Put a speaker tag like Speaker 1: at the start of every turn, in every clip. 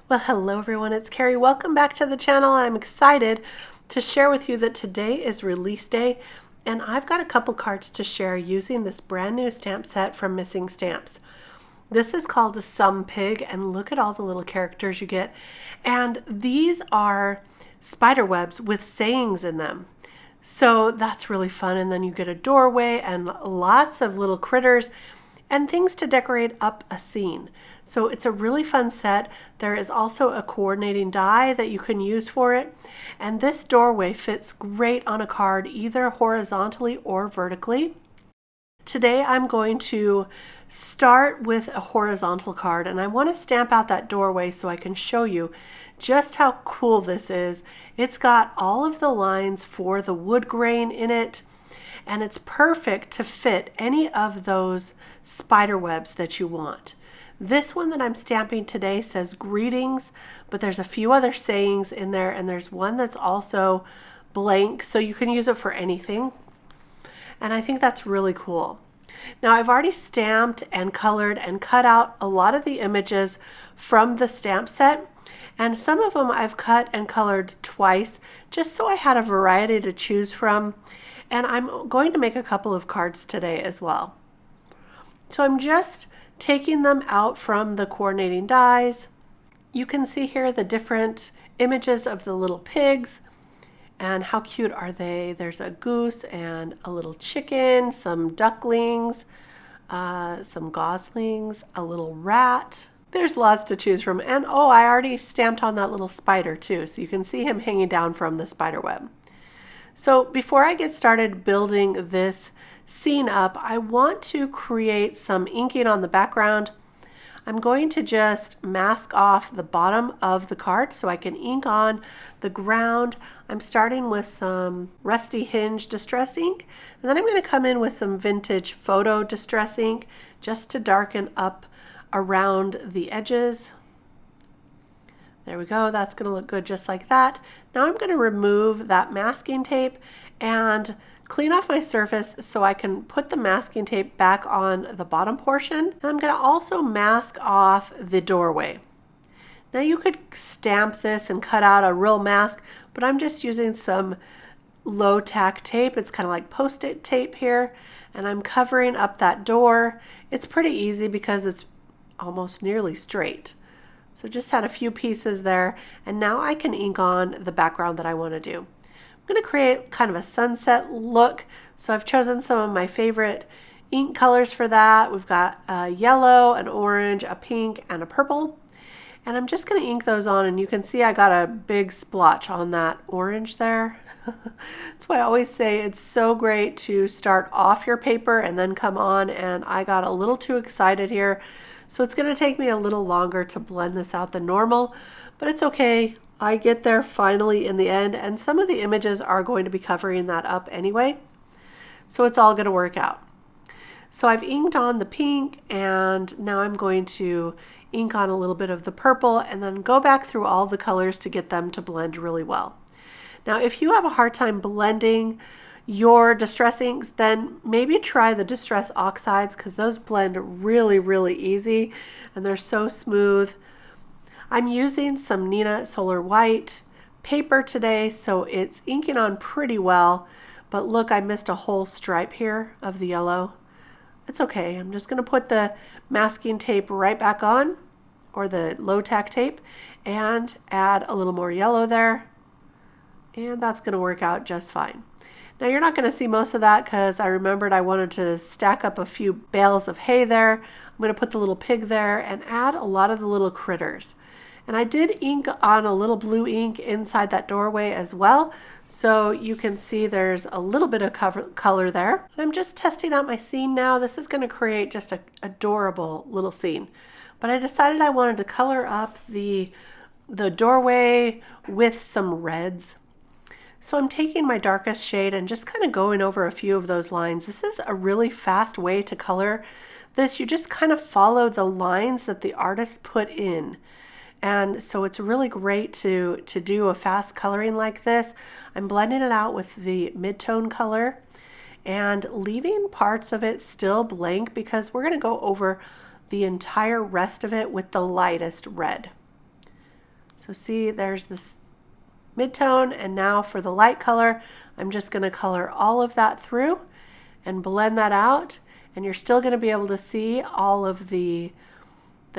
Speaker 1: Well, hello everyone, it's Kari. Welcome back to the channel. I'm excited to share with you that today is release day, and I've got a couple cards to share using this brand new stamp set from Missing Stamps. This is called a Some Pig, and look at all the little characters you get. And these are spider webs with sayings in them. So that's really fun. And then you get a doorway and lots of little critters and things to decorate up a scene. So it's a really fun set. There is also a coordinating die that you can use for it. And this doorway fits great on a card, either horizontally or vertically. Today I'm going to start with a horizontal card, and I want to stamp out that doorway so I can show you just how cool this is. It's got all of the lines for the wood grain in it, and it's perfect to fit any of those spider webs that you want. This one that I'm stamping today says greetings, but there's a few other sayings in there, and there's one that's also blank, so you can use it for anything. And I think that's really cool. Now I've already stamped and colored and cut out a lot of the images from the stamp set, and some of them I've cut and colored twice just so I had a variety to choose from. And I'm going to make a couple of cards today as well. So I'm just taking them out from the coordinating dies. You can see here the different images of the little pigs. And how cute are they? There's a goose and a little chicken, some ducklings, some goslings, a little rat. There's lots to choose from. And oh, I already stamped on that little spider too, so you can see him hanging down from the spider web. So before I get started building this scene up, I want to create some inking on the background. I'm going to just mask off the bottom of the card so I can ink on the ground. I'm starting with some Rusty Hinge Distress ink, and then I'm going to come in with some Vintage Photo Distress ink just to darken up around the edges. There we go. That's going to look good just like that. Now I'm going to remove that masking tape and clean off my surface so I can put the masking tape back on the bottom portion. And I'm going to also mask off the doorway. Now you could stamp this and cut out a real mask, but I'm just using some low tack tape. It's kind of like Post-it tape here, and I'm covering up that door. It's pretty easy because it's almost nearly straight. So just had a few pieces there, and now I can ink on the background that I want to do. I'm going to create kind of a sunset look, so I've chosen some of my favorite ink colors for that. We've got a yellow, an orange, a pink, and a purple. And I'm just going to ink those on, and you can see I got a big splotch on that orange there. That's why I always say it's so great to start off your paper and then come on, and I got a little too excited here. So it's going to take me a little longer to blend this out than normal, but it's okay. I get there finally in the end, and some of the images are going to be covering that up anyway. So it's all going to work out. So I've inked on the pink, and now I'm going to ink on a little bit of the purple and then go back through all the colors to get them to blend really well. Now, if you have a hard time blending your distress inks, then maybe try the distress oxides because those blend really, really easy and they're so smooth. I'm using some Neenah Solar White paper today, so it's inking on pretty well, but look, I missed a whole stripe here of the yellow. It's okay. I'm just going to put the masking tape right back on, or the low tack tape, and add a little more yellow there, and that's going to work out just fine. Now you're not going to see most of that because I remembered I wanted to stack up a few bales of hay there. I'm going to put the little pig there and add a lot of the little critters. And I did ink on a little blue ink inside that doorway as well, so you can see there's a little bit of color there. I'm just testing out my scene now. This is going to create just an adorable little scene. But I decided I wanted to color up the doorway with some reds. So I'm taking my darkest shade and just kind of going over a few of those lines. This is a really fast way to color this. You just kind of follow the lines that the artist put in. And so it's really great to do a fast coloring like this. I'm blending it out with the mid-tone color and leaving parts of it still blank because we're going to go over the entire rest of it with the lightest red. So see, there's this mid-tone, and now for the light color, I'm just going to color all of that through and blend that out, and you're still going to be able to see all of the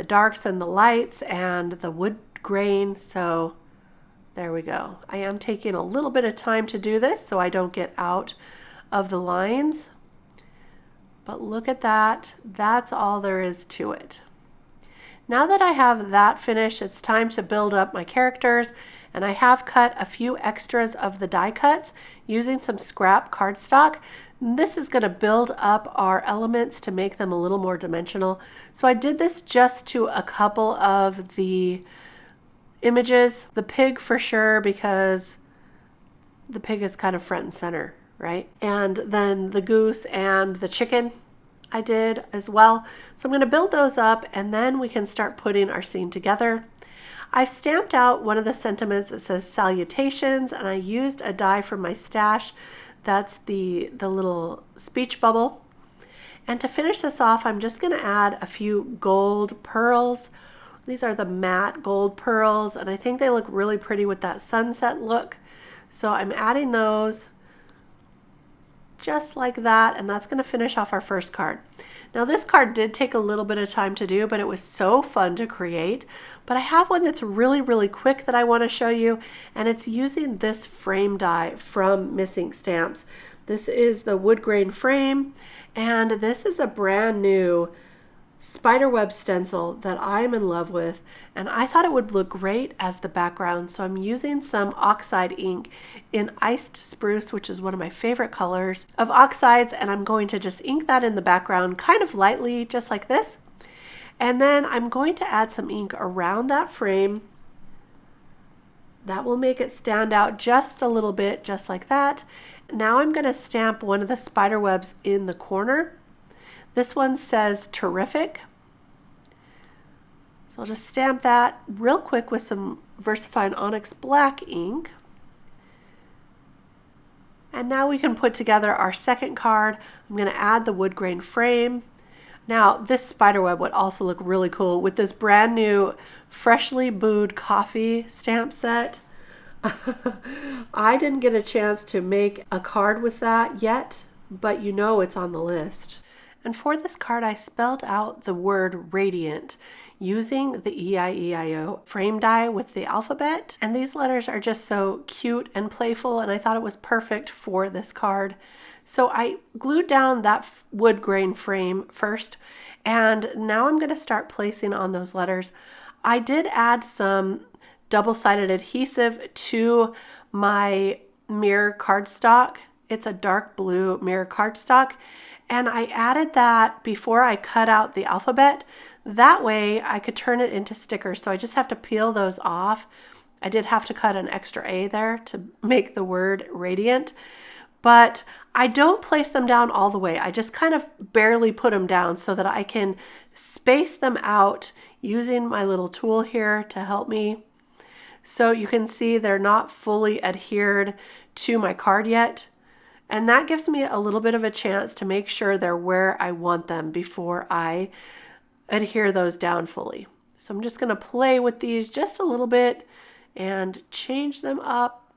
Speaker 1: darks and the lights and the wood grain. So there we go. I am taking a little bit of time to do this so I don't get out of the lines, but look at that. That's all there is to it. Now that I have that finished, it's time to build up my characters, and I have cut a few extras of the die cuts using some scrap cardstock. This is going to build up our elements to make them a little more dimensional. So I did this just to a couple of the images. The pig for sure, because the pig is kind of front and center, right? And then the goose and the chicken I did as well. So I'm going to build those up, and then we can start putting our scene together. I've stamped out one of the sentiments that says salutations, and I used a die from my stash. That's the little speech bubble. And to finish this off, I'm just going to add a few gold pearls. These are the matte gold pearls, and I think they look really pretty with that sunset look. So I'm adding those just like that, and that's going to finish off our first card. Now this card did take a little bit of time to do, but it was so fun to create. But I have one that's really quick that I want to show you, and it's using this frame die from Missing Stamps. This is the Woodgrain frame, and this is a brand new spiderweb stencil that I'm in love with, and I thought it would look great as the background. So I'm using some oxide ink in iced spruce, which is one of my favorite colors of oxides, and I'm going to just ink that in the background kind of lightly, just like this. And then I'm going to add some ink around that frame. That will make it stand out just a little bit, just like that. Now I'm going to stamp one of the spider webs in the corner. This one says terrific. So I'll just stamp that real quick with some VersaFine Onyx black ink. And now we can put together our second card. I'm going to add the wood grain frame. Now this spiderweb would also look really cool with this brand new freshly brewed coffee stamp set. I didn't get a chance to make a card with that yet, but you know it's on the list. And for this card, I spelled out the word radiant using the Eieio frame die with the alphabet. And these letters are just so cute and playful, and I thought it was perfect for this card. So I glued down that wood grain frame first, and now I'm going to start placing on those letters. I did add some double-sided adhesive to my mirror cardstock. It's a dark blue mirror cardstock, and I added that before I cut out the alphabet. That way I could turn it into stickers, so I just have to peel those off. I did have to cut an extra A there to make the word radiant, but I don't place them down all the way. I just kind of barely put them down so that I can space them out using my little tool here to help me. So you can see they're not fully adhered to my card yet. And that gives me a little bit of a chance to make sure they're where I want them before I adhere those down fully. So I'm just going to play with these just a little bit and change them up.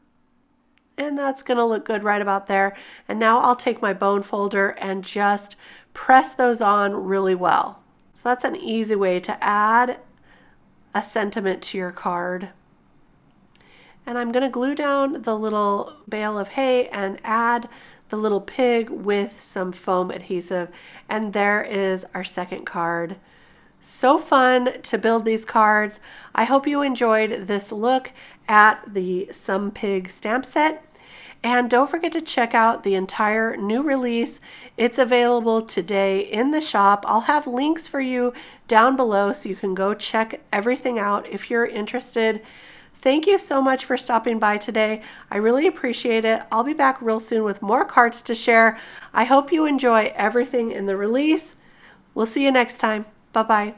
Speaker 1: And that's going to look good right about there. And now I'll take my bone folder and just press those on really well. So that's an easy way to add a sentiment to your card. And I'm going to glue down the little bale of hay and add the little pig with some foam adhesive. And there is our second card. So fun to build these cards. I hope you enjoyed this look at the Some Pig stamp set. And don't forget to check out the entire new release. It's available today in the shop. I'll have links for you down below so you can go check everything out if you're interested. Thank you so much for stopping by today. I really appreciate it. I'll be back real soon with more cards to share. I hope you enjoy everything in the release. We'll see you next time. Bye-bye.